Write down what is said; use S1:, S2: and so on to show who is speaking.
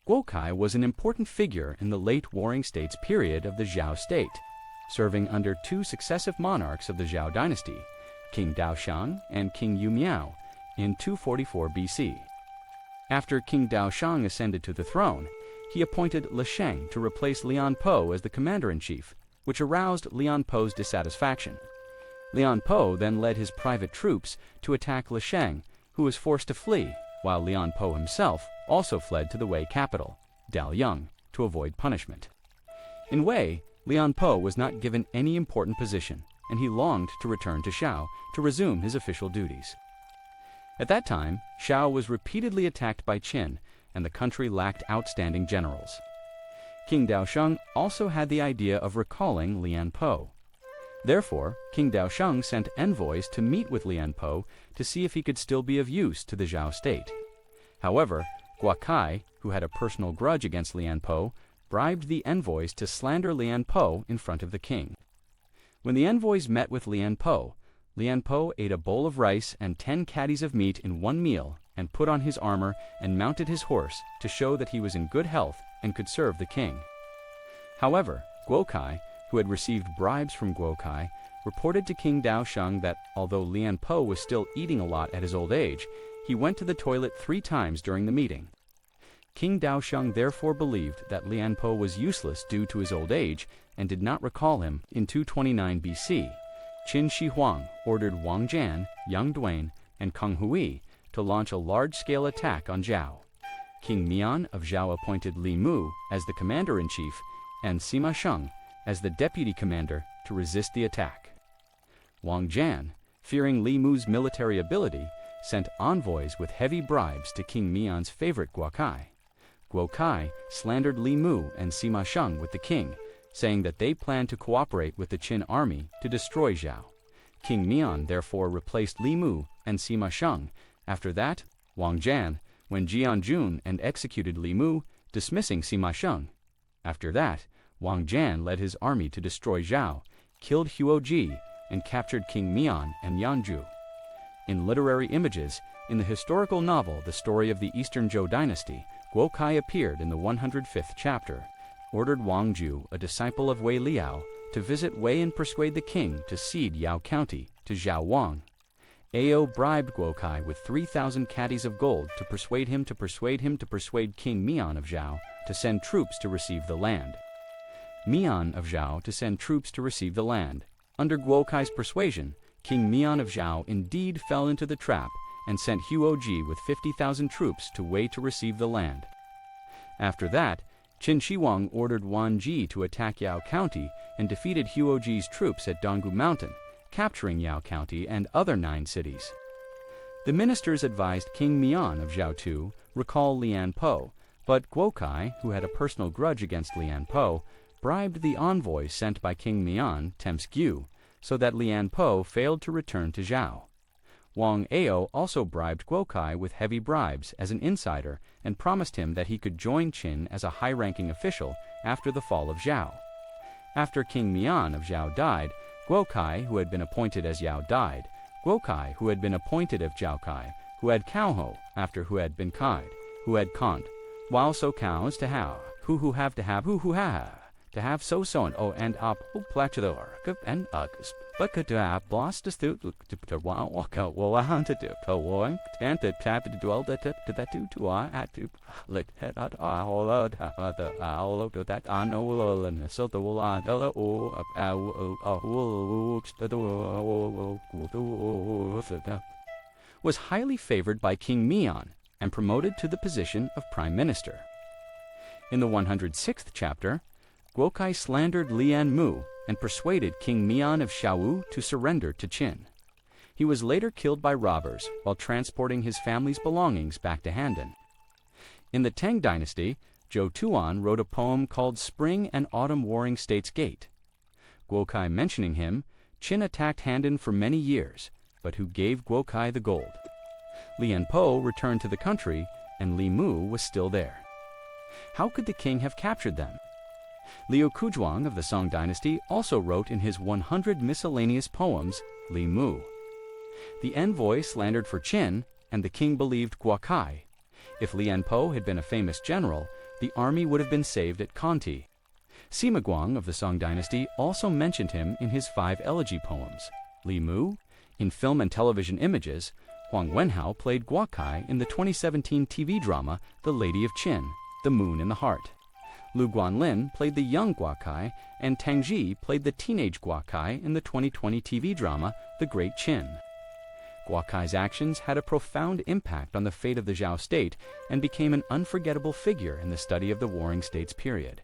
S1: Guo Kai was an important figure in the late Warring States period of the Zhao state, serving under two successive monarchs of the Zhao dynasty, King Daoshang and King Yu Miao, in 244 BC. After King Daoshang ascended to the throne, he appointed Li Sheng to replace Lian Po as the commander-in-chief, which aroused Lian Po's dissatisfaction. Lian Po then led his private troops to attack Li Sheng, who was forced to flee, while Lian Po himself also fled to the Wei capital, Daoyang, to avoid punishment. In Wei, Lian Po was not given any important position, and he longed to return to Zhao to resume his official duties. At that time, Zhao was repeatedly attacked by Qin, and the country lacked outstanding generals. King Daoshang also had the idea of recalling Lian Po. Therefore, King Daoshang sent envoys to meet with Lian Po to see if he could still be of use to the Zhao state. However, Guo Kai, who had a personal grudge against Lian Po, bribed the envoys to slander Lian Po in front of the king. When the envoys met with Lian Po ate a bowl of rice and 10 caddies of meat in one meal and put on his armor and mounted his horse to show that he was in good health and could serve the king. However, Guo Kai, who had received bribes from Guo Kai, reported to King Daoshang that although Lian Po was still eating a lot at his old age, he went to the toilet 3 times during the meeting. King Daoshang therefore believed that Lian Po was useless due to his old age and did not recall him. In 229 BC, Qin Shi Huang ordered Wang Jian, Yang Duan, and Kang Hui to launch a large-scale attack on Zhao. King Mian of Zhao appointed Li Mu as the commander-in-chief and Sima Sheng as the deputy commander to resist the attack. Wang Jian, fearing Li Mu's military ability, sent envoys with heavy bribes to King Mian's favorite Guo Kai. Guo Kai slandered Li Mu and Sima Sheng with the king, saying that they planned to cooperate with the Qin army to destroy Zhao. King Mian therefore replaced Li Mu and Sima Sheng. After that, Wang Jian went Jianjun and executed Li Mu, dismissing Sima Sheng. After that, Wang Jian led his army to destroy Zhao, killed Huo Ji, and captured King Mian and Yanju. In literary images, in the historical novel The Story of the Eastern Zhou Dynasty, Guo Kai appeared in the 105th chapter, ordered Wang Ju, a disciple of Wei Liao, to visit Wei and persuade the king to cede Yao County to Zhao Wang. Ao bribed Guo Kai with 3,000 caddies of gold to persuade King Mian of Zhao to send troops to receive the land. Mian of Zhao to send troops to receive the land. Under Guo Kai's persuasion, King Mian of Zhao indeed fell into the trap and sent Huo Ji with 50,000 troops to Wei to receive the land. After that, Qin Shi Huang ordered Wan Ji to attack Yao County and defeated Huo Ji's troops at Donggu Mountain, capturing Yao County and other 9 cities. The ministers advised King Mian of Zhao to recall Lian Po, but Guo Kai, who had a personal grudge against Lian Po, bribed the envoy sent by King Mian, Temsgyu, so that Lian Po failed to return to Zhao. Wang Ao also bribed Guo Kai with heavy bribes as an insider and promised him that he could join Qin as a high-ranking official after the fall of Zhao. After King Mian of Zhao died, Guo Kai, who had been appointed as Yao, died. Guo Kai, who had been appointed of Zhao Kai, who had Cao Ho, after who had been Kaid, who had Kant, while so cows to have, who have to have, who have so and oh and up who plaque the arc and ugs, but could have lost the suit to walk out well on to do to one and to tap to dwell that to that to I had to let head out all out the all of that I know and so the will I was highly favored by King Mian and promoted to the position of prime minister. In the 106th chapter, Guo Kai slandered Lian Mu and persuaded King Mian of Shaowu to surrender to Qin. He was later killed by robbers while transporting his family's belongings back to Handan. In the Tang dynasty, Zhou Tuan wrote a poem called Spring and Autumn Warring States Gate. Guo Kai mentioning him, Qin attacked Handan for many years, but who gave Guo Kai the gold. Lian Po returned to the country, and Li Mu was still there. How could the king have captured them? Liu Kuzhuang of the Song dynasty also wrote in his 100 miscellaneous poems, Li Mu. The envoy slandered for Qin, and the king believed Guo Kai. If Lian Po had been a famous general, the army would have been saved at Conti. Sima Guang of the Song dynasty also mentioned him in his 5 elegy poems. Li Mu, in film and television images, Huang Wenhao played Guokai in the 2017 TV drama The Lady of Qin, The Moon in the Heart. Lu Guanlin played the young Guokai, and Tang Ji played the teenage Guokai in the 2020 TV drama The Great Qin. Guokai's actions had a profound impact on the fate of the Zhao state and became an unforgettable figure in the study of the Warring States period.